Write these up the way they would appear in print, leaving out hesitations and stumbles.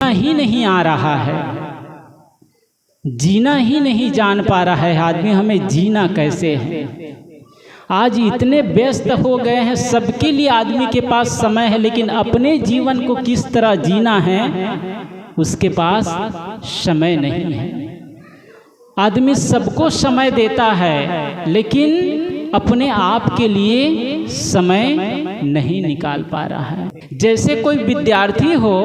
जीना ही नहीं आ रहा है, जीना ही नहीं जान पा रहा है आदमी, हमें जीना कैसे है। आज इतने व्यस्त हो गए हैं, सबके लिए आदमी के पास समय है, लेकिन अपने जीवन को किस तरह जीना है उसके पास समय नहीं है। आदमी सबको समय देता है, लेकिन अपने आप के लिए समय नहीं निकाल पा रहा है। जैसे कोई विद्यार्थी हो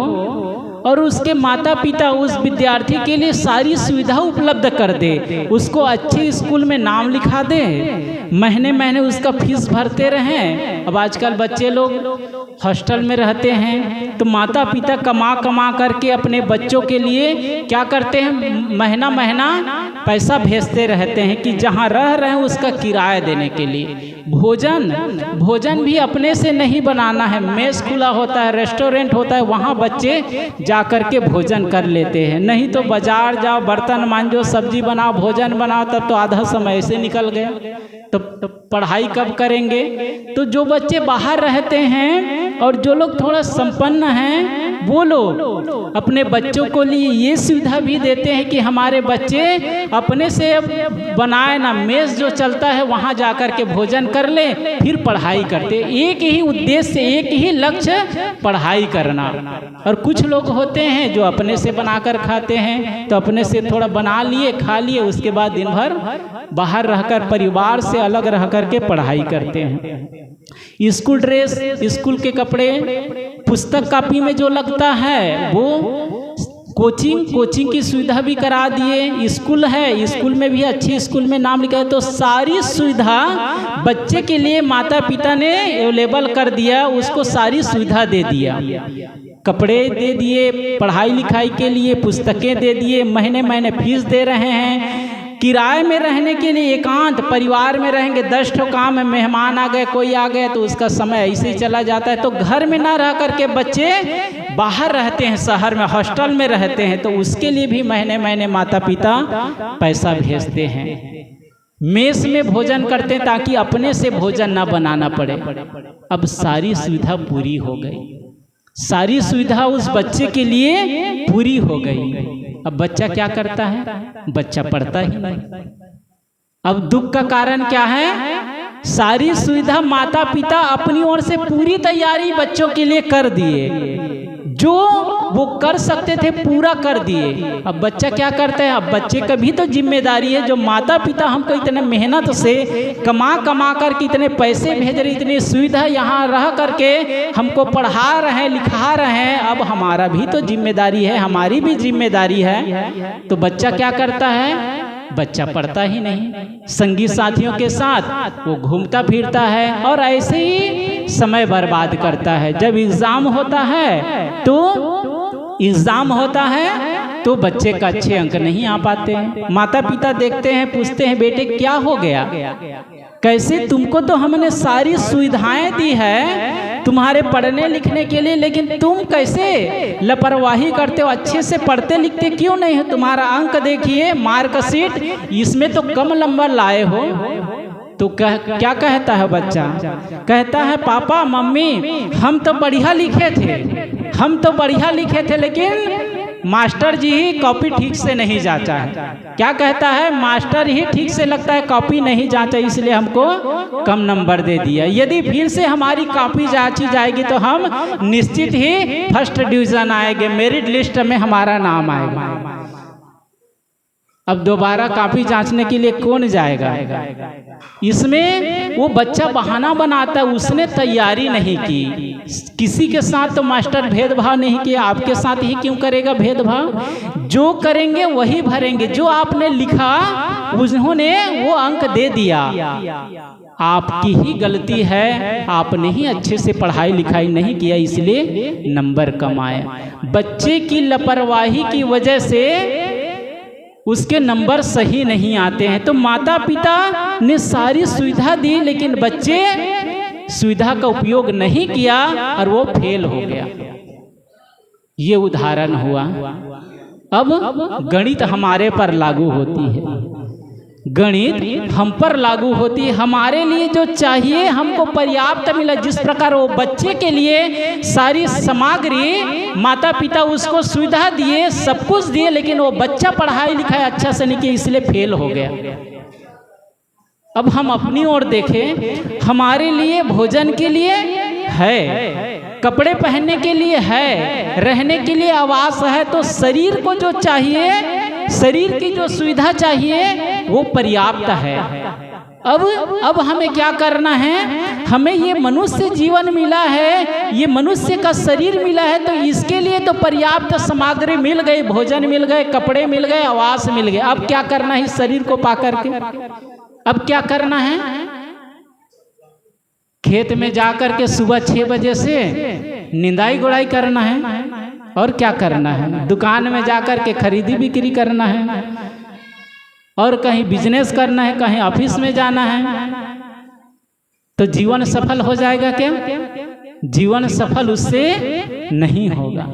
और उसके माता पिता उस विद्यार्थी के लिए सारी सुविधा उपलब्ध कर दे, उसको अच्छे स्कूल में नाम लिखा दे, महीने महीने उसका फीस भरते रहें। अब आजकल बच्चे लोग हॉस्टल में रहते हैं, तो माता पिता कमा कमा करके अपने बच्चों के लिए क्या करते हैं, महीना महीना पैसा भेजते रहते हैं कि जहाँ रह रहे हैं उसका किराया देने के लिए। भोजन भी अपने से नहीं बनाना है, मेस खुला होता है, रेस्टोरेंट होता है, वहाँ बच्चे जा कर के भोजन कर लेते हैं। नहीं तो बाजार जाओ, बर्तन मांजो, सब्जी बनाओ, भोजन बनाओ, तब तो आधा समय ऐसे निकल गया। तो पढ़ाई कब करेंगे? तो जो बच्चे बाहर रहते हैं और जो लोग थोड़ा संपन्न हैं, वो लोग अपने बच्चों को लिए ये सुविधा भी देते हैं कि हमारे बच्चे अपने से बनाए ना, मेस जो चलता है वहाँ जा कर के भोजन कर ले, फिर पढ़ाई करते। एक ही उद्देश्य, एक ही लक्ष्य, पढ़ाई करना। और कुछ लोग होते हैं जो अपने से बनाकर खाते हैं, तो अपने से थोड़ा बना लिए, खा लिए, उसके बाद दिन भर बाहर रहकर परिवार से अलग रह कर के पढ़ाई करते हैं। स्कूल ड्रेस, स्कूल के कपड़े, पुस्तक कापी में जो लगता है वो कोचिंग की सुविधा भी करा दिए। स्कूल है, स्कूल में भी अच्छी स्कूल में नाम लिखा है, तो सारी सुविधा बच्चे के लिए माता पिता ने अवेलेबल कर दिया, उसको सारी सुविधा दे दिया। कपड़े दे दिए, पढ़ाई लिखाई के लिए पुस्तकें दे दिए, महीने महीने फीस दे रहे हैं। किराए में रहने के लिए एकांत परिवार में रहेंगे, 10 ठो काम है, मेहमान आ गए, कोई आ गए, तो उसका समय ऐसे ही चला जाता है। तो घर में ना रह करके बच्चे बाहर रहते हैं, शहर में हॉस्टल में रहते हैं, तो उसके लिए भी महीने महीने माता पिता पैसा भेजते हैं। मेस में भोजन करते हैं ताकि अपने से भोजन ना बनाना पड़े। अब सारी सुविधा पूरी हो गई, सारी सुविधा उस बच्चे के लिए पूरी हो गई। अब बच्चा क्या करता है? बच्चा पढ़ता ही नहीं। अब दुख का कारण क्या है? सारी सुविधा माता पिता अपनी ओर से पूरी तैयारी बच्चों के लिए कर दिए, जो वो कर सकते थे पूरा कर दिए। अब बच्चा क्या करता है? अब बच्चे का भी तो जिम्मेदारी है, जो माता पिता हमको इतने मेहनत से कमा कमा कर के इतने पैसे भेज रहे, इतनी सुविधा यहाँ रह करके हमको पढ़ा रहे हैं, लिखा रहे हैं, अब हमारा भी तो जिम्मेदारी है, हमारी भी जिम्मेदारी है। तो बच्चा क्या करता है? बच्चा पढ़ता ही नहीं, संगी साथियों के साथ वो घूमता फिरता है और ऐसे ही समय बर्बाद करता है। जब एग्जाम होता है तो बच्चे का अच्छे अंक नहीं आ पाते हैं। माता पिता देखते हैं, पूछते हैं, बेटे क्या हो गया, कैसे? तुमको तो हमने सारी सुविधाएं दी है तुम्हारे पढ़ने लिखने के लिए, लेकिन तुम कैसे लापरवाही करते हो, अच्छे से पढ़ते लिखते क्यों नहीं हो? तुम्हारा अंक देखिए, मार्कशीट, इसमें तो कम नंबर लाए हो। तो क्या कहता है बच्चा? कहता है, पापा मम्मी हम तो बढ़िया लिखे थे, लेकिन मास्टर जी ही कॉपी ठीक से नहीं जांचा है। क्या कहता है? मास्टर ही ठीक से लगता है कॉपी नहीं जांचा, इसलिए हमको कम नंबर दे दिया। यदि फिर से हमारी कॉपी जांची जाएगी तो हम निश्चित ही फर्स्ट डिवीजन आएंगे, मेरिट लिस्ट में हमारा नाम आएगा। अब दोबारा कॉपी जांचने के लिए कौन जाएगा? इसमें वो बच्चा बहाना बनाता है, उसने तैयारी नहीं की। किसी के साथ तो मास्टर भेदभाव नहीं किया, आपके साथ ही क्यों करेगा भेदभाव? जो करेंगे वही भरेंगे, जो आपने लिखा उन्होंने वो अंक दे दिया। आपकी ही गलती है, आपने ही अच्छे से पढ़ाई लिखाई नहीं किया, इसलिए नंबर कम आए। बच्चे की लापरवाही की वजह से उसके नंबर सही नहीं आते हैं। तो माता पिता ने सारी सुविधा दी, लेकिन बच्चे सुविधा का उपयोग नहीं किया और वो फेल हो गया। ये उदाहरण हुआ। अब गणित हमारे पर लागू होती है। गणित हम पर लागू होती है। हमारे लिए जो चाहिए हमको पर्याप्त मिला। जिस प्रकार वो बच्चे के लिए सारी सामग्री माता पिता उसको सुविधा दिए, सब कुछ दिए, लेकिन वो बच्चा पढ़ाई लिखाई अच्छा से नहीं किया, इसलिए फेल हो गया। अब हम अपनी ओर देखें, हमारे लिए भोजन के लिए है, कपड़े पहनने के लिए है, रहने के लिए आवास है, तो शरीर को जो चाहिए, शरीर की जो सुविधा चाहिए वो पर्याप्त है। अब हमें क्या करना है? हमें ये मनुष्य जीवन मिला है, ये मनुष्य का शरीर मिला है, तो इसके लिए तो पर्याप्त सामग्री मिल गई, भोजन मिल गए, कपड़े मिल गए, आवास मिल गए। अब क्या करना है इस शरीर को पा करके? अब क्या करना है? खेत में जाकर के सुबह 6 बजे से निंदाई गुड़ाई करना है, और क्या करना है? दुकान में जाकर के खरीदी बिक्री करना है, और कहीं बिजनेस करना है, कहीं ऑफिस में जाना है। तो जीवन सफल हो जाएगा क्या? जीवन सफल उससे नहीं होगा।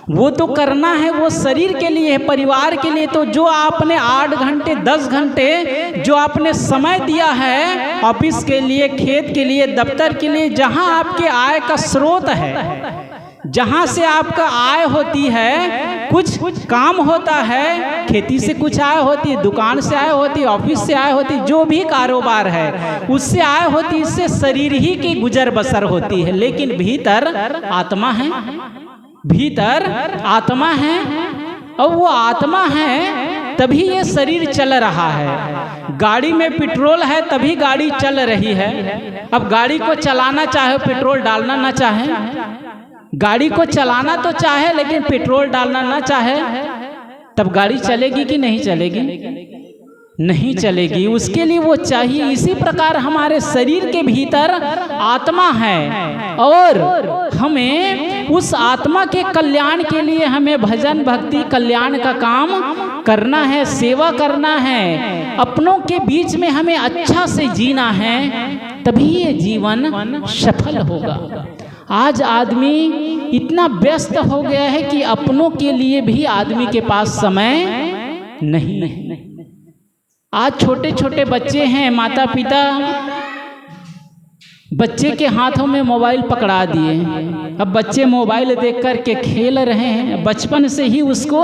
वो तो करना है, वो शरीर के लिए है, परिवार के लिए। तो जो आपने 8 घंटे 10 घंटे जो आपने समय दिया है ऑफिस के लिए, खेत के लिए, दफ्तर के लिए, जहां आपके आय का स्रोत है, जहां से आपका आय होती है, कुछ काम होता है, खेती से कुछ आय होती है, दुकान से आय होती है, ऑफिस से आय होती है, जो भी कारोबार है उससे आय होती है, इससे शरीर ही की गुजर बसर होती है। लेकिन भीतर आत्मा है, भीतर आत्मा है, और वो आत्मा है तभी ये शरीर चल रहा है। गाड़ी में पेट्रोल है तभी गाड़ी चल रही है। अब गाड़ी को चलाना चाहे, पेट्रोल डालना ना चाहे, गाड़ी को चलाना तो चाहे लेकिन पेट्रोल डालना ना चाहे, तब गाड़ी चलेगी कि नहीं चलेगी? नहीं चलेगी। उसके लिए वो चाहिए। इसी प्रकार हमारे शरीर के भीतर आत्मा है, और हमें उस आत्मा के कल्याण के लिए हमें भजन भक्ति कल्याण का काम करना है, सेवा करना है, अपनों के बीच में हमें अच्छा से जीना है, तभी ये जीवन सफल होगा। आज आदमी इतना व्यस्त हो गया है कि अपनों के लिए भी आदमी के पास समय नहीं। आज छोटे छोटे बच्चे हैं, माता पिता बच्चे के हाथों में मोबाइल पकड़ा दिए। अब बच्चे मोबाइल देख कर के खेल रहे हैं। बचपन से ही उसको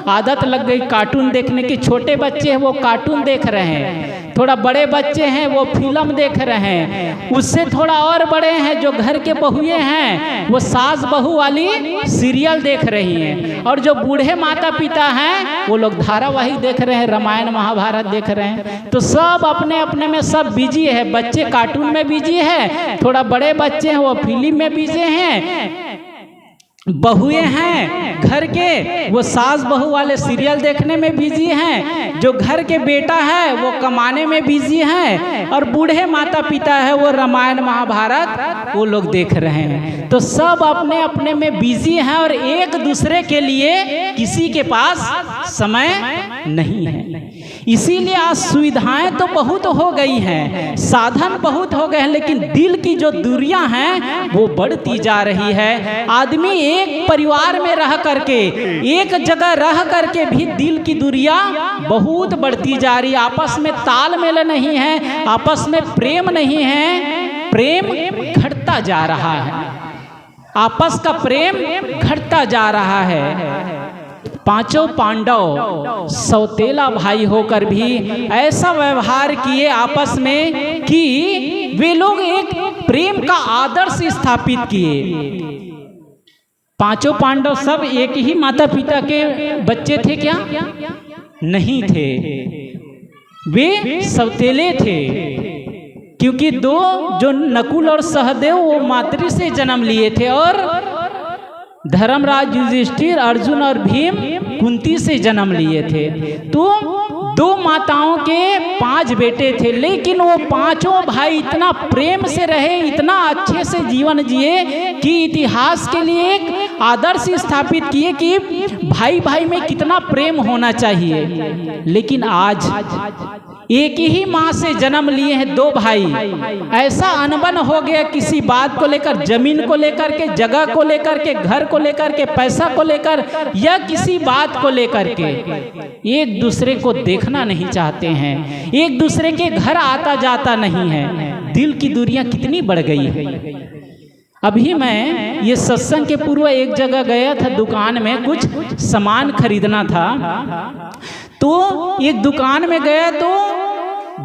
आदत लग गई कार्टून देखने की। छोटे बच्चे हैं वो कार्टून देख रहे हैं, थोड़ा बड़े बच्चे हैं वो फिल्म देख रहे हैं, उससे थोड़ा और बड़े हैं जो घर के बहुएं हैं वो सास बहू वाली सीरियल देख रही हैं, और जो बूढ़े माता पिता हैं वो लोग धारावाहिक देख रहे हैं, रामायण महाभारत देख रहे हैं। तो सब अपने अपने में सब बिजी है। बच्चे कार्टून में बिजी है, थोड़ा बड़े बच्चे हैं वो फिल्म में बिजी हैं, बहुएं हैं घर के वो सास बहू वाले सीरियल देखने में बिजी हैं, जो घर के बेटा है वो कमाने में बिजी हैं, और बूढ़े माता पिता है वो रामायण महाभारत वो लोग देख रहे हैं। तो सब अपने अपने में बिजी हैं, और एक दूसरे के लिए किसी के पास समय नहीं है। इसीलिए आज सुविधाएं तो बहुत हो गई हैं, साधन बहुत हो गए हैं, लेकिन दिल की जो दूरियां हैं वो बढ़ती जा रही है। आदमी एक परिवार में रह करके, एक जगह रह करके भी दिल की दूरियां बहुत बढ़ती जा रही है। आपस में तालमेल नहीं है, आपस में प्रेम नहीं है, प्रेम घटता जा रहा है, आपस का प्रेम घटता जा रहा है। पांचों पांडव सौतेला भाई होकर भी ऐसा व्यवहार किए आपस में कि वे लोग एक प्रेम का आदर्श स्थापित किए। पांचों पांडव सब एक ही माता पिता के बच्चे थे क्या? नहीं थे, वे सौतेले थे, क्योंकि दो जो नकुल और सहदेव वो मातृ से जन्म लिए थे, और धर्मराज युधिष्ठिर अर्जुन और भीम कुंती से जन्म लिए थे। तो दो माताओं के 5 बेटे थे, लेकिन वो पांचों भाई इतना प्रेम से रहे, इतना अच्छे से जीवन जिए कि इतिहास के लिए एक आदर्श स्थापित किए कि भाई भाई में कितना प्रेम होना चाहिए। लेकिन आज एक ही माँ से जन्म लिए हैं दो भाई, ऐसा अनबन हो गया किसी बात को लेकर, जमीन को लेकर के, जगह को लेकर के, घर को लेकर के, पैसा को लेकर, या किसी बात को लेकर के एक दूसरे को देखना नहीं चाहते हैं, एक दूसरे के घर आता जाता नहीं है। दिल की दूरियां कितनी बढ़ गई है। अभी मैं ये सत्संग के पूर्व एक जगह गया था, दुकान में कुछ सामान खरीदना था, तो एक दुकान में गया तो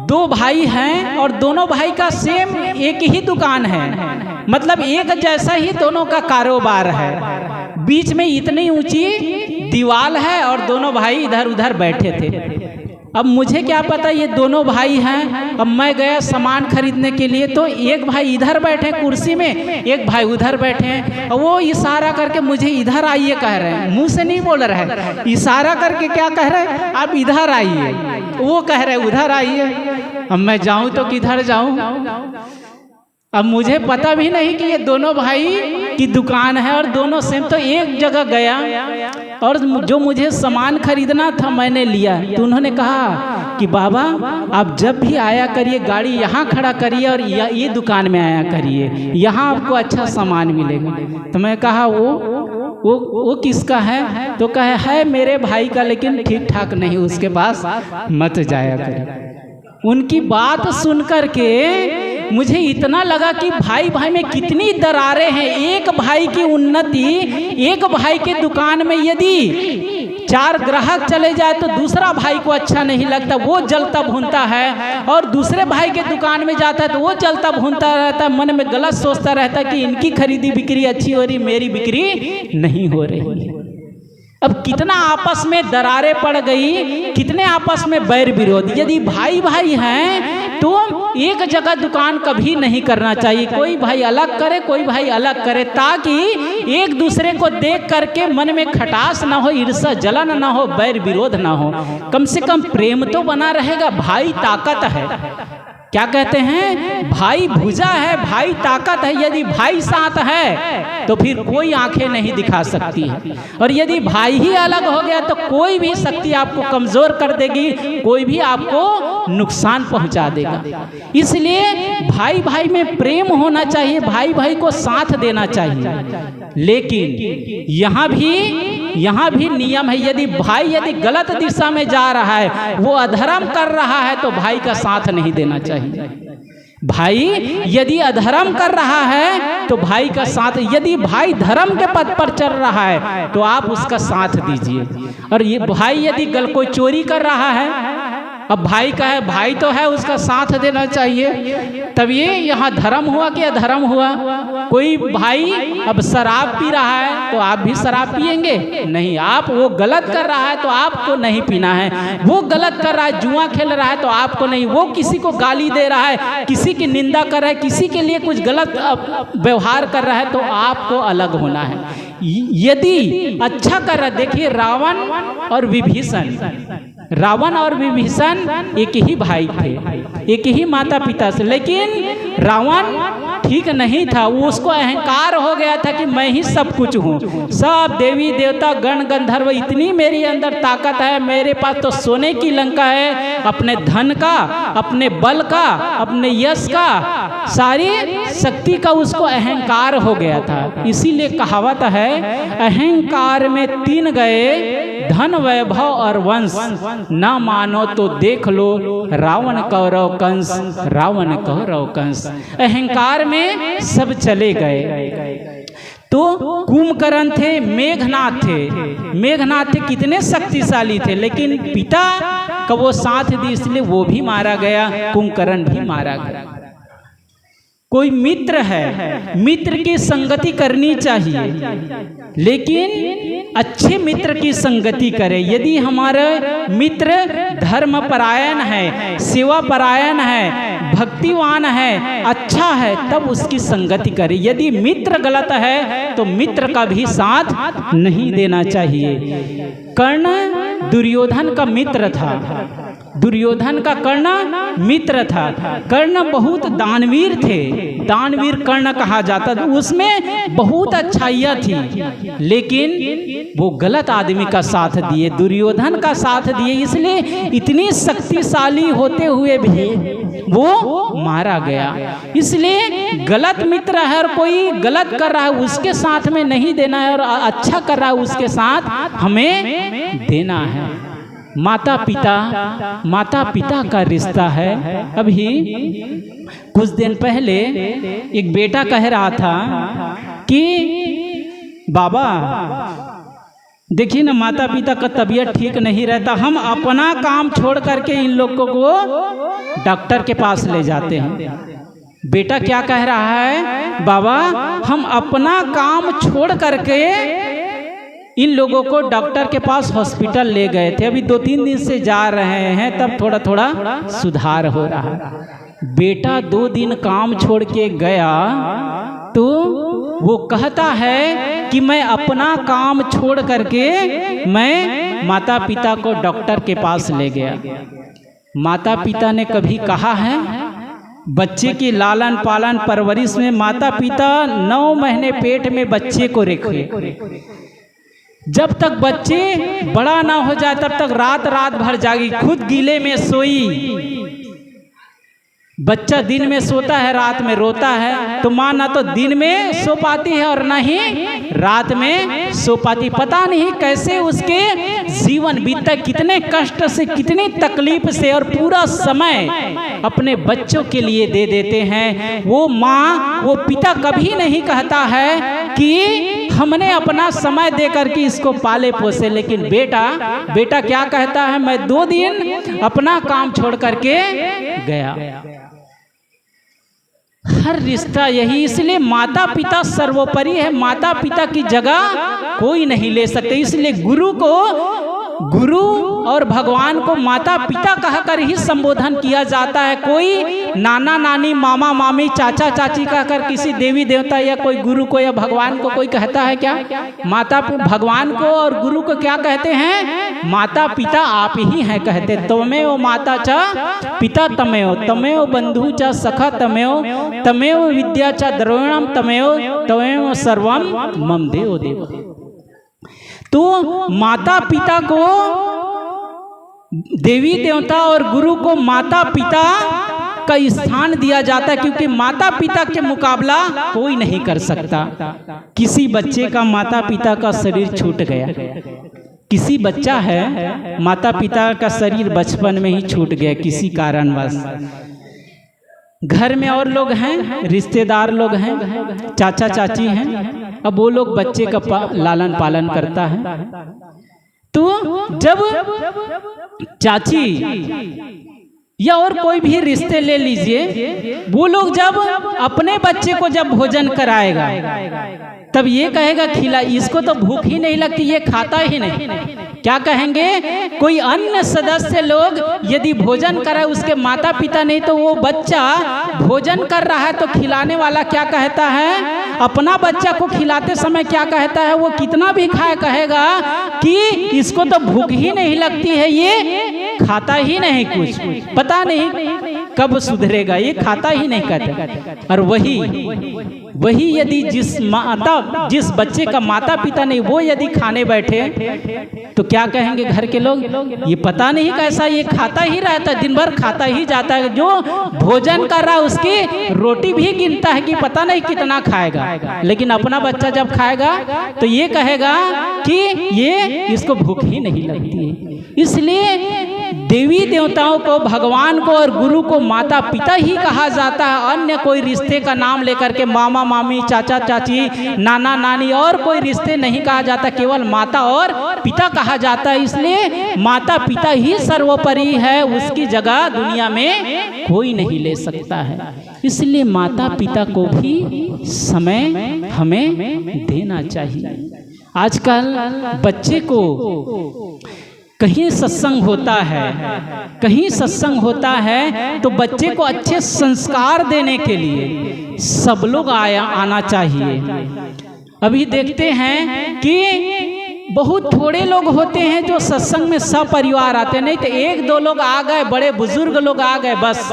दो भाई हैं और दोनों भाई का सेम एक ही दुकान है, मतलब एक जैसा ही दोनों का कारोबार है। बीच में इतनी ऊंची दीवार है और दोनों भाई इधर उधर बैठे थे। अब मुझे क्या पता ये दोनों भाई हैं। अब मैं गया सामान खरीदने के लिए, तो एक भाई इधर बैठे कुर्सी में, एक भाई उधर बैठे हैं। और वो इशारा करके मुझे इधर आइए कह रहे हैं, मुंह से नहीं बोल रहे हैं, इशारा करके क्या कह रहे हैं, आप इधर आइए। वो कह रहे उधर आइए। अब मैं जाऊं तो किधर जाऊं? अब मुझे पता भी नहीं कि ये दोनों भाई की दुकान है और दोनों सेम। तो एक जगह गया और जो मुझे सामान खरीदना था मैंने लिया, तो उन्होंने कहा कि बाबा आप जब भी आया करिए गाड़ी यहाँ खड़ा करिए और ये दुकान में आया करिए, यहाँ आपको अच्छा सामान मिलेगा। तो मैं कहा वो किसका है? तो कहे है मेरे भाई का, लेकिन ठीक ठाक नहीं, उसके पास मत जाया करिए। उनकी बात सुनकर के मुझे इतना लगा कि भाई भाई में कितनी दरारें हैं। एक भाई की उन्नति, एक भाई के दुकान में यदि 4 ग्राहक चले जाए तो दूसरा भाई को अच्छा नहीं लगता, वो जलता भूनता है। और दूसरे भाई के दुकान में जाता है तो वो जलता भूनता रहता है, मन में गलत सोचता रहता है कि इनकी खरीदी बिक्री अच्छी हो रही, मेरी बिक्री नहीं हो रही। अब कितना आपस में दरारें पड़ गई, कितने आपस में बैर विरोध। यदि भाई भाई हैं तो एक जगह दुकान कभी नहीं करना चाहिए। कोई भाई अलग करे, कोई भाई अलग करे, ताकि एक दूसरे को देख करके मन में खटास ना हो, ईर्ष्या जलन ना हो, बैर विरोध ना हो। कम से कम प्रेम तो बना रहेगा। भाई ताकत है, क्या कहते हैं, भाई भुजा है, भाई ताकत है। यदि भाई साथ है तो फिर कोई आंखें नहीं दिखा सकती है, और यदि भाई ही अलग हो गया तो कोई भी शक्ति आपको कमजोर कर देगी, कोई भी आपको नुकसान पहुंचा देगा। इसलिए भाई भाई में प्रेम होना चाहिए, भाई भाई को साथ देना चाहिए। लेकिन यहाँ भी नियम है, यदि भाई यदि गलत दिशा में जा रहा है, वो अधर्म कर रहा है, तो भाई का साथ नहीं देना चाहिए। भाई यदि अधर्म कर रहा है तो भाई का साथ, यदि भाई धर्म के पद पर चल रहा है तो आप उसका साथ दीजिए। और ये भाई यदि कोई चोरी कर रहा है, अब भाई का है, भाई तो है, उसका साथ देना चाहिए। तब ये यहाँ धर्म हुआ कि अधर्म हुआ? कोई भाई अब शराब पी रहा है तो आप भी शराब पिएंगे? नहीं, आप वो गलत कर रहा है तो आपको नहीं पीना है। वो गलत कर रहा है, जुआ खेल रहा है तो आपको नहीं। वो किसी को गाली दे रहा है, किसी की निंदा कर रहा है, किसी के लिए कुछ गलत व्यवहार कर रहा है, तो आपको अलग होना है। यदि अच्छा कर रहा है, देखिए रावण और विभीषण एक ही भाई थे, एक ही माता पिता से, लेकिन रावण ठीक नहीं था। वो उसको अहंकार हो गया था कि मैं ही सब कुछ हूँ, सब देवी देवता गण गंधर्व, इतनी मेरे अंदर ताकत है, मेरे पास तो सोने की लंका है, अपने धन का, अपने बल का, अपने यश का, सारी शक्ति का उसको अहंकार हो गया था। इसीलिए कहावत है, अहंकार में 3 गए, धन वैभव और वंश, ना मानो तो देख लो रावण कौरव कंस, रावण कौरव कंस। अहंकार में सब चले गए। तो कुंभकर्ण थे, मेघनाथ थे, कितने शक्तिशाली थे, लेकिन पिता का वो साथ दी, इसलिए वो भी मारा गया, कुंभकर्ण भी मारा गया। कोई मित्र है, मित्र की संगति करनी चाहिए, लेकिन अच्छे मित्र की संगति करें। यदि हमारा मित्र धर्म परायण है, सेवा परायण है, भक्तिवान है, अच्छा है, तब उसकी संगति करें। यदि मित्र गलत है तो मित्र का भी साथ नहीं देना चाहिए। कर्ण दुर्योधन का मित्र था। दुर्योधन का कर्ण मित्र था। कर्ण बहुत दानवीर थे, दानवीर कर्ण कहा जाता था। उसमें बहुत अच्छाइयाँ थी, लेकिन वो गलत आदमी का साथ दिए, दुर्योधन का साथ दिए, इसलिए इतनी शक्तिशाली होते हुए भी वो मारा गया। इसलिए गलत मित्र है और कोई गलत कर रहा है उसके साथ में नहीं देना है, और अच्छा कर रहा है उसके साथ हमें देना है। माता पिता का रिश्ता है। अभी कुछ दिन पहले एक बेटा कह रहा था कि बाबा देखिए ना, माता पिता का तबीयत ठीक नहीं रहता, हम अपना काम छोड़ करके इन लोगों को डॉक्टर के पास ले जाते हैं। बेटा क्या कह रहा है, बाबा हम अपना काम छोड़ करके इन लोगों को डॉक्टर के पास हॉस्पिटल ले गए थे, अभी 2-3 दिन से जा रहे हैं, तब थोड़ा थोड़ा सुधार हो रहा है। बेटा 2 दिन काम छोड़ के गया तो वो कहता है कि मैं अपना काम छोड़ करके मैं माता पिता को डॉक्टर के पास ले गया। माता पिता ने कभी कहा है, बच्चे की लालन पालन परवरिश में माता पिता 9 महीने पेट में बच्चे को रखे, जब तक बच्चे बड़ा ना हो जाए तब तक रात रात भर जागी, खुद गीले में सोई। बच्चा दिन में सोता है, रात में रोता है, तो माँ ना तो दिन में सो पाती है और ना ही रात में सो पाती। पता नहीं कैसे उसके जीवन बीतता, कितने कष्ट से, कितनी तकलीफ से, और पूरा समय अपने बच्चों के लिए दे देते हैं। वो माँ, वो पिता कभी नहीं कहता है कि हमने अपना समय दे करके इसको पाले पोसे, लेकिन बेटा क्या कहता है, मैं 2 दिन अपना काम छोड़ करके गया। हर रिश्ता यही, इसलिए माता पिता सर्वोपरि है, माता पिता की जगह कोई नहीं ले सकते। इसलिए गुरु और भगवान को माता पिता कहकर ही संबोधन किया जाता है। कोई नाना नानी, मामा मामी, चाचा चाची कहकर किसी देवी देवता या कोई गुरु को या भगवान को कोई कहता है क्या? भगवान को और गुरु को क्या कहते हैं? माता पिता आप ही हैं कहते। त्वमेव माता च पिता तमेव, तमेव बंधु च सखा तमेव, तमेव विद्या च द्रविणम तमेव सर्वम मम देव देव। तो माता पिता को, देवी देवता और गुरु को माता पिता का स्थान दिया जाता है, क्योंकि माता पिता के मुकाबला कोई नहीं कर सकता। किसी बच्चे का माता पिता का शरीर छूट गया, किसी बच्चा है माता पिता का शरीर बचपन में ही छूट गया किसी कारणवश, घर में और लोग हैं, रिश्तेदार लोग हैं, चाचा चाची हैं, अब वो लोग बच्चे का लालन पालन करता है। तो जब चाची या और कोई भी रिश्ते ले लीजिए, वो लोग जब अपने बच्चे को जब भोजन कराएगा तब ये कहेगा खिला, इसको तो भूख ही नहीं लगती, ये खाता ही नहीं। क्या कहेंगे? कोई अन्य सदस्य लोग यदि भोजन कराए, उसके माता पिता नहीं, तो वो बच्चा भोजन कर रहा है तो खिलाने वाला क्या कहता है? अपना बच्चा को खिलाते समय क्या कहता है? वो कितना भी खाए कहेगा कि इसको तो भूख ही नहीं लगती है, ये खाता ही नहीं, कुछ पता नहीं कब सुधरेगा, ये खाता ही नहीं कहते। और वही यदि जिस बच्चे का माता पिता नहीं, वो यदि खाने बैठे तो क्या कहेंगे घर के लोग? ये पता नहीं कैसा, ये खाता ही रहता है, दिन भर खाता ही जाता है। जो भोजन कर रहा है उसकी रोटी भी गिनता है कि पता नहीं कितना खाएगा, लेकिन अपना बच्चा जब खाएगा तो ये कहेगा कि ये इसको भूख ही नहीं लगती है। इसलिए देवी देवताओं को, भगवान को और गुरु को माता पिता ही कहा जाता है। अन्य कोई रिश्ते का नाम लेकर के मामा मामी, चाचा चाची, नाना नानी और कोई रिश्ते नहीं कहा जाता, केवल माता और पिता कहा जाता है। इसलिए माता पिता ही सर्वोपरि है, उसकी जगह दुनिया में कोई नहीं ले सकता है। इसलिए माता पिता को भी समय हमें देना चाहिए। आजकल बच्चे को कहीं सत्संग होता है तो बच्चे को अच्छे संस्कार देने के लिए सब लोग आना चाहिए। अभी देखते हैं कि बहुत थोड़े लोग होते हैं जो सत्संग में सपरिवार आते हैं, नहीं तो एक दो लोग आ गए, बड़े बुजुर्ग लोग आ गए बस।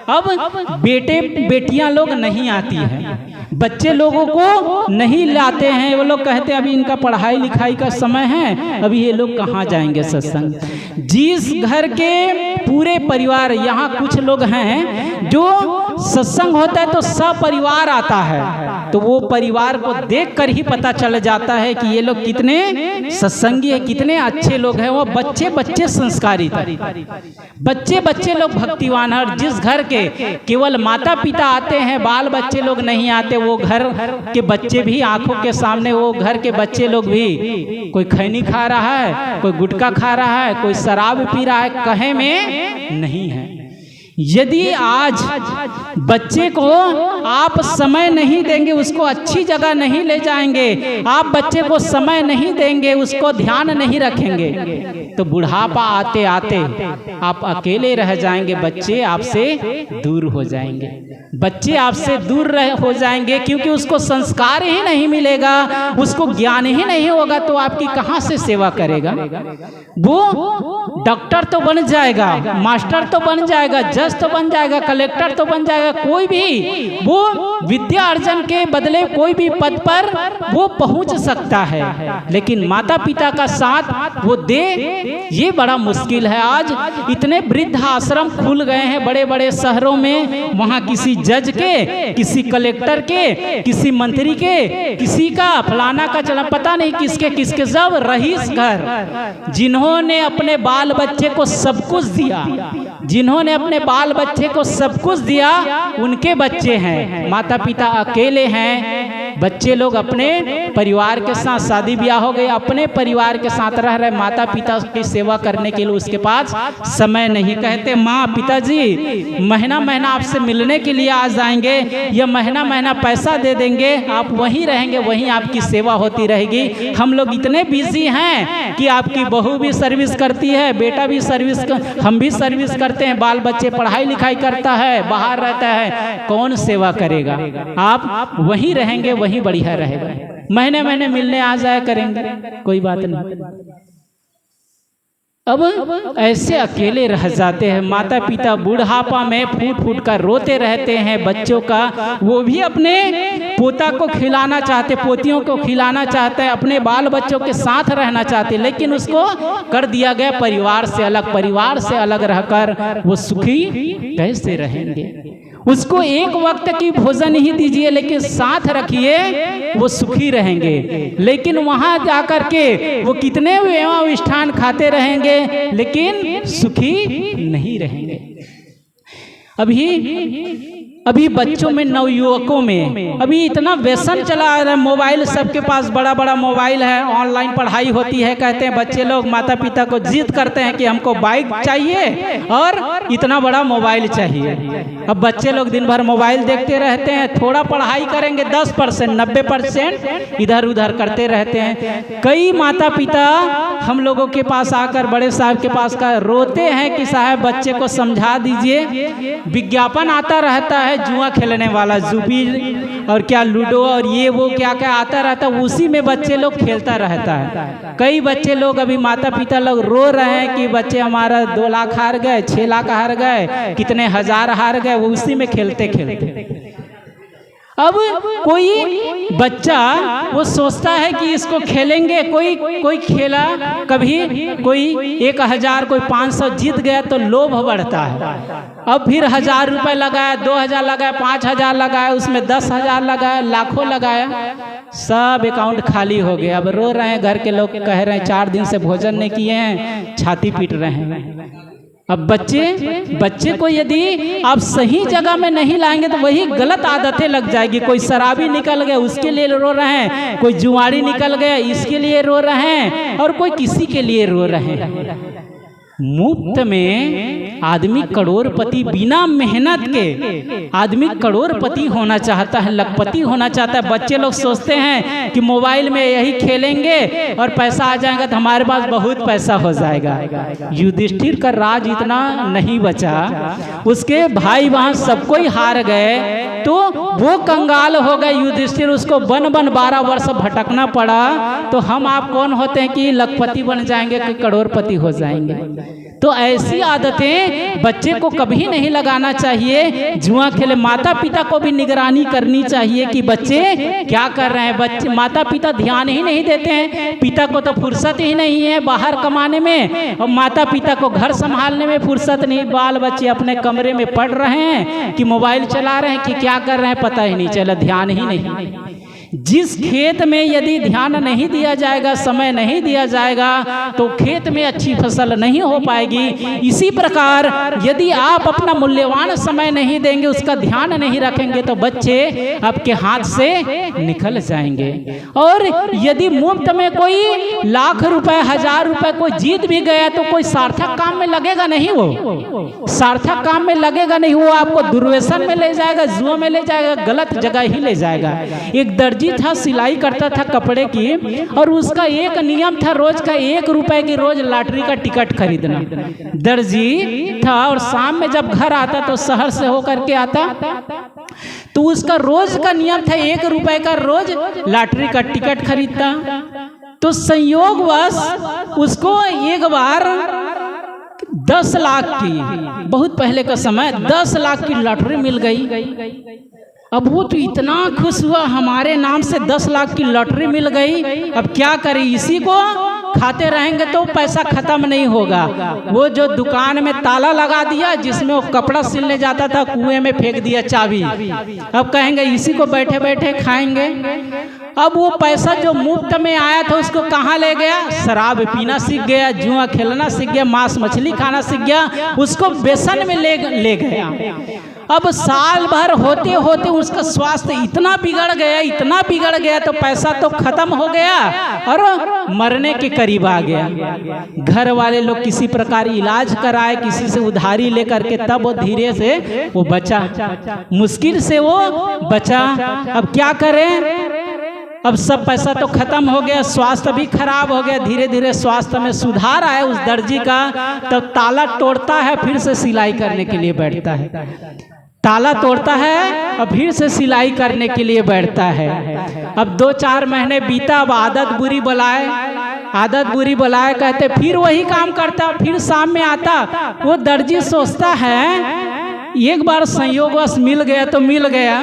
अब बेटे बेटियां लोग नहीं आती हैं, बच्चे लोगों को नहीं लाते हैं। वो लोग कहते हैं अभी इनका पढ़ाई लिखाई का समय है, अभी ये लोग कहाँ जाएंगे सत्संग। जिस घर के पूरे परिवार, यहाँ कुछ लोग हैं जो सत्संग होता है तो सपरिवार आता है, तो वो परिवार को देखकर ही पता चल जाता है कि ये लोग कितने सत्संगी है, कितने अच्छे लोग हैं। वो बच्चे बच्चे संस्कारी थे, बच्चे बच्चे लोग भक्तिवान है। और जिस घर के केवल माता पिता आते हैं, बाल बच्चे लोग नहीं आते, वो घर के बच्चे भी आंखों के सामने, वो घर के बच्चे लोग भी कोई खैनी खा रहा है, कोई गुटखा खा रहा है, कोई शराब पी रहा है, कहे में नहीं है। यदि आज बच्चे को आप समय नहीं देंगे, उसको अच्छी जगह नहीं ले जाएंगे, आप बच्चे को समय नहीं देंगे, उसको ध्यान नहीं रखेंगे, तो बुढ़ापा आते आते आप अकेले रह जाएंगे, बच्चे आपसे दूर हो जाएंगे, बच्चे आपसे दूर हो जाएंगे, क्योंकि उसको संस्कार ही नहीं मिलेगा, उसको ज्ञान ही नहीं होगा, तो आपकी कहाँ से सेवा करेगा। वो डॉक्टर तो बन जाएगा, मास्टर तो बन जाएगा, जज तो बन जाएगा, कलेक्टर तो बन जाएगा, कोई भी वो विद्या अर्जन के बदले कोई भी पद पर वो पहुंच सकता है, लेकिन माता पिता का साथ वो दे, ये बड़ा मुश्किल है। आज इतने वृद्ध आश्रम खुल गए हैं बड़े बड़े शहरों में, वहां किसी जज के, किसी कलेक्टर के, किसी मंत्री के, किसी का फलाना का चला, पता नहीं किसके किसके, सब रईस घर, जिन्होंने अपने बाल बच्चे को सब कुछ दिया, जिन्होंने अपने बाल बच्चे को सब कुछ दिया, उनके बच्चे हैं, माता पिता अकेले हैं। बच्चे लोग अपने परिवार के साथ, शादी ब्याह हो गए, अपने परिवार के साथ रह रहे, माता पिता की सेवा करने के लिए उसके पास समय नहीं। कहते माँ पिताजी महीना महीना आपसे मिलने के लिए आ जाएंगे, या महीना महीना पैसा दे देंगे, आप वहीं रहेंगे, वहीं आपकी सेवा होती रहेगी। हम लोग इतने बिजी हैं कि आपकी बहू भी सर्विस करती है, बेटा भी सर्विस, हम भी सर्विस करते हैं, बाल बच्चे पढ़ाई लिखाई करता है, बाहर रहता है, कौन सेवा करेगा। आप वहीं रहेंगे, वहीं बढ़िया रहेगा, महीने महीने मिलने आ जाया करेंगे, कोई बात नहीं। अब ऐसे अकेले रह जाते हैं, माता पिता बुढ़ापा में फूट फूट कर रोते रहते हैं बच्चों का, वो भी अपने पोता को खिलाना चाहते, पोतियों को खिलाना चाहते हैं, अपने बाल बच्चों के साथ रहना चाहते, लेकिन उसको कर दिया गया परिवार से अलग। परिवार से अलग रहकर वो सुखी कैसे रहेंगे। उसको एक वक्त की भोजन ही दीजिए, लेकिन साथ रखिए, वो सुखी रहेंगे। लेकिन वहां जाकर के वो कितने विष्ठान खाते रहेंगे, लेकिन सुखी नहीं रहेंगे। अभी बच्चों में, नवयुवकों में अभी इतना व्यसन चला आ रहा है, मोबाइल सबके पास बड़ा बड़ा मोबाइल है, ऑनलाइन पढ़ाई होती है। कहते हैं बच्चे लोग माता पिता को जिद करते हैं कि हमको बाइक चाहिए और इतना बड़ा मोबाइल चाहिए। अब बच्चे लोग दिन भर मोबाइल देखते रहते हैं, थोड़ा पढ़ाई करेंगे 10%, 90% इधर उधर करते रहते हैं। कई माता पिता हम लोगों के पास आकर, बड़े साहब के पास का रोते हैं कि साहब बच्चे को समझा दीजिए, विज्ञापन आता रहता है जुआ खेलने वाला, जूपी और क्या लूडो और ये वो क्या क्या आता रहता है, उसी में बच्चे लोग खेलता रहता है। कई बच्चे लोग, अभी माता पिता लोग रो रहे हैं कि बच्चे हमारा 2 लाख हार गए, 6 लाख हार गए, कितने हजार हार गए, वो उसी में खेलते खेलते। अब कोई बच्चा वो सोचता है कि इसको खेलेंगे, कोई खेला, कभी कोई 1000, कोई 500 जीत गया तो लोभ बढ़ता है। अब फिर 1000 रुपये लगाया, 2000 लगाया, 5000 लगाया, उसमें 10,000 लगाया, लाखों लगाया, सब अकाउंट खाली हो गया। अब रो रहे हैं, घर के लोग कह रहे हैं 4 दिन से भोजन नहीं किए हैं, छाती पीट रहे हैं। अब बच्चे को यदि आप सही जगह में नहीं लाएंगे तो वही गलत आदतें लग जाएगी। कोई शराबी निकल गया, उसके लिए रो रहे हैं, कोई जुआरी निकल गया, इसके लिए रो रहे हैं, और कोई किसी के लिए रो रहे हैं। मुफ्त में आदमी करोड़पति, बिना मेहनत के आदमी करोड़पति होना चाहता है, लखपति होना चाहता है। बच्चे लोग सोचते हैं कि मोबाइल में यही खेलेंगे और पैसा आ जाएगा तो हमारे पास बहुत पैसा हो जाएगा। युधिष्ठिर का राज इतना नहीं बचा, उसके भाई वहां सबको ही हार गए, तो वो कंगाल हो गए युधिष्ठिर, उसको वन 12 वर्ष भटकना पड़ा। तो हम आप कौन होते हैं कि लखपति बन जाएंगे कि करोड़पति हो जाएंगे। तो ऐसी आदतें बच्चे को कभी नहीं लगाना चाहिए। जुआ खेले माता पिता को भी निगरानी करनी चाहिए कि बच्चे क्या कर रहे हैं। बच्चे माता पिता ध्यान ही नहीं देते हैं, पिता को तो फुर्सत ही नहीं है बाहर कमाने में, और माता पिता को घर संभालने में फुर्सत नहीं। बाल बच्चे अपने कमरे में पढ़ रहे हैं कि मोबाइल चला रहे हैं कि क्या कर रहे हैं पता ही नहीं चला, ध्यान ही नहीं। जिस खेत में यदि ध्यान नहीं दिया जाएगा, समय नहीं दिया जाएगा, तो खेत में अच्छी फसल नहीं हो पाएगी। इसी प्रकार यदि आप अपना मूल्यवान समय नहीं देंगे, उसका ध्यान नहीं रखेंगे, तो बच्चे आपके हाथ से निकल जाएंगे। और यदि मुफ्त में कोई लाख रुपए 1000 रुपए कोई जीत भी गया तो कोई सार्थक काम में लगेगा नहीं, वो सार्थक काम में लगेगा नहीं, वो आपको दुर्व्यसन में ले जाएगा, जुआ में ले जाएगा, गलत जगह ही ले जाएगा। एक दर्जी था, सिलाई करता था कपड़े की, और उसका एक नियम था रोज का 1 रुपए की रोज लॉटरी का टिकट खरीदना। दर्जी था और शाम में जब घर आता तो शहर से होकर के आता, तो उसका रोज का नियम था 1 रुपए का रोज लॉटरी का टिकट खरीदता। तो संयोगवश उसको एक बार 10 लाख की, बहुत पहले का समय, 10 लाख की लॉटरी मिल गई। अब वो तो इतना खुश हुआ, हमारे नाम से 10 लाख की लॉटरी मिल गई, अब क्या करें, इसी को खाते रहेंगे तो पैसा खत्म नहीं होगा। वो जो दुकान में ताला लगा दिया, जिसमें वो कपड़ा सिलने जाता था, कुएं में फेंक दिया चाबी। अब कहेंगे इसी को बैठे बैठे खाएंगे। अब वो पैसा जो मुफ्त में आया था उसको कहाँ ले गया, शराब पीना सीख गया, जुआ खेलना सीख गया, मांस मछली खाना सीख गया, उसको व्यसन में ले गया। अब साल भर होते होते उसका स्वास्थ्य इतना बिगड़ गया, इतना बिगड़ गया, तो पैसा तो खत्म हो गया और मरने के करीब आ गया। घर वाले लोग किसी प्रकार इलाज कराए, किसी से उधारी लेकर के, तब वो धीरे से वो बचा, मुश्किल से वो बचा। अब क्या करें, अब सब पैसा तो खत्म हो गया, स्वास्थ्य भी खराब हो गया। धीरे धीरे स्वास्थ्य में सुधार आया उस दर्जी का, तब ताला तोड़ता है, फिर से सिलाई करने के लिए बैठता है। ताला तोड़ता है और फिर से सिलाई करने के लिए बैठता है। अब 2-4 महीने बीता, अब आदत बुरी बुलाए कहते, फिर वही काम करता, फिर शाम में आता। वो दर्जी सोचता है एक बार संयोगवश मिल गया तो मिल गया,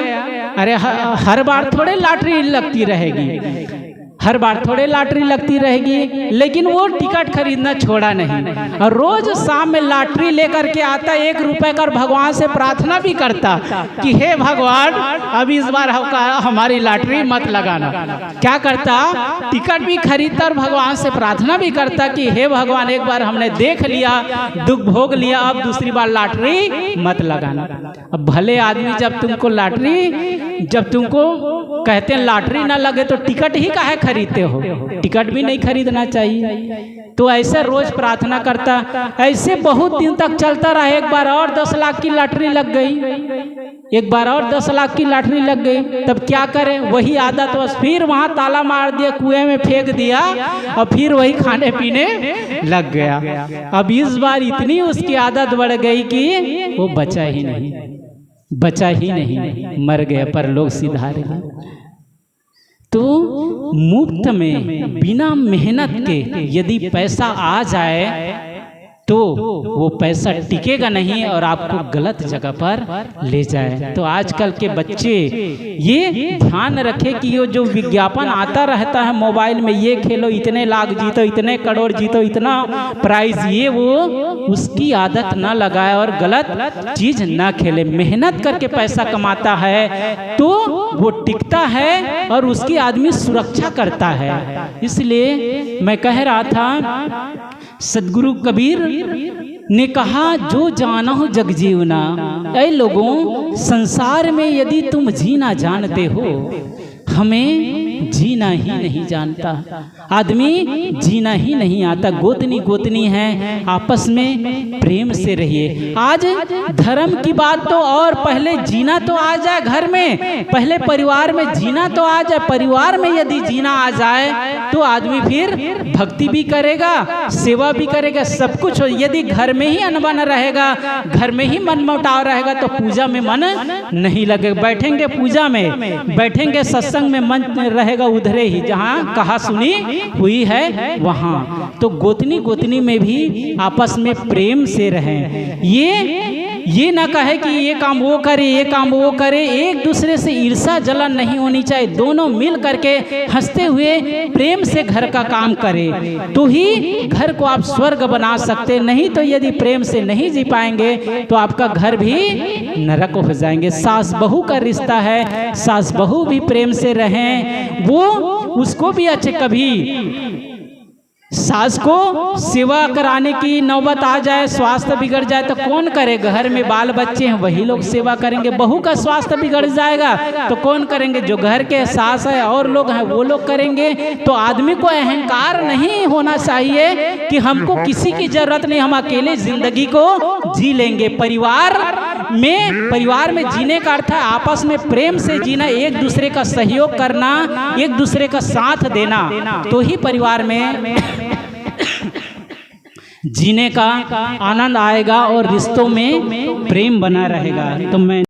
अरे हर बार थोड़े लॉटरी लगती रहेगी, हर बार थोड़े लॉटरी लगती रहेगी। लेकिन वो टिकट खरीदना छोड़ा नहीं, और रोज शाम में लॉटरी लेकर के आता 1 रुपए का, भगवान से प्रार्थना भी करता कि हे भगवान अब इस बार हमारी लॉटरी मत लगाना। क्या करता, टिकट भी खरीदता और भगवान से प्रार्थना भी करता कि हे भगवान एक बार हमने देख लिया, दुख भोग लिया, अब दूसरी बार लॉटरी मत लगाना। अब भले आदमी जब तुमको कहते हैं लॉटरी ना लगे तो टिकट ही काहे खरीदते हो, टिकट भी नहीं खरीदना चाहिए। तो ऐसे रोज प्रार्थना करता, ऐसे बहुत दिन तक चलता रहा। एक बार और 10 लाख की लॉटरी लग गई, एक बार और 10 लाख की लॉटरी लग गई। तब क्या करें, वही आदत, बस फिर वहां ताला मार दिया, कुएं में फेंक दिया, और फिर वही खाने पीने लग गया। अब इस बार इतनी उसकी आदत बढ़ गई कि वो बचा ही नहीं, मर गया, पर लोग सिधार गए। तो मुफ्त में बिना मेहनत के यदि पैसा आ जाए तो वो पैसा टिकेगा नहीं और आपको गलत जगह पर ले जाए। तो आजकल के बच्चे ये ध्यान रखे कि ये जो विज्ञापन आता रहता है मोबाइल में, ये खेलो इतने लाख जीतो, इतने करोड़ जीतो, इतना प्राइज, ये वो उसकी आदत ना लगाए और गलत चीज ना खेले। मेहनत करके पैसा कमाता है तो वो टिकता है और उसकी आदमी सुरक्षा करता है। इसलिए मैं कह रहा था, सदगुरु कबीर ने कहा, जो जाना हो जग जीवना। ऐ लोगों, संसार में यदि तुम जीना जानते हो, हमें जीना ही नहीं जानता, आदमी जीना ही नहीं आता। गोतनी गोतनी है, आपस में प्रेम से रहिए। आज धर्म की बात तो और पहले जीना तो आ जाए घर में, पहले परिवार में जीना तो आ जाए। परिवार में यदि जीना आ जाए तो आदमी फिर भक्ति भी करेगा, सेवा भी करेगा, सब कुछ। यदि घर में ही अनबन रहेगा, घर में ही मनमुटाव रहेगा तो पूजा में मन नहीं लगेगा। बैठेंगे पूजा में, बैठेंगे सत्संग में, मन रहेगा उधरे ही जहाँ कहा सुनी हुई है वहाँ। तो गोतनी गोतनी में भी आपस में प्रेम से रहें। ये ना कहे कि ये काम वो करे, ये काम वो करे। एक दूसरे से ईर्ष्या जलन नहीं होनी चाहिए। दोनों मिल करके हंसते हुए प्रेम से घर का काम करें तो ही घर को आप स्वर्ग बना सकते। नहीं तो यदि प्रेम से नहीं जी पाएंगे तो आपका घर भी नरक हो जाएंगे। सास बहू का रिश्ता है, सास बहू भी प्रेम से रहें। वो उसको भी अच्छे, कभी सास को सेवा कराने की नौबत आ जाए, स्वास्थ्य बिगड़ जाए तो कौन करे? घर में बाल बच्चे हैं वही लोग सेवा करेंगे। बहू का स्वास्थ्य बिगड़ जाएगा तो कौन करेंगे? जो घर के सास है और लोग हैं वो लोग करेंगे। तो आदमी को अहंकार नहीं होना चाहिए कि हमको किसी की जरूरत नहीं, हम अकेले जिंदगी को जी लेंगे। परिवार में जीने का अर्थ है आपस में प्रेम से जीना, एक दूसरे का सहयोग करना, एक दूसरे का साथ देना, तो ही परिवार में जीने का आनंद आएगा और रिश्तों में प्रेम बना रहेगा। तो मैं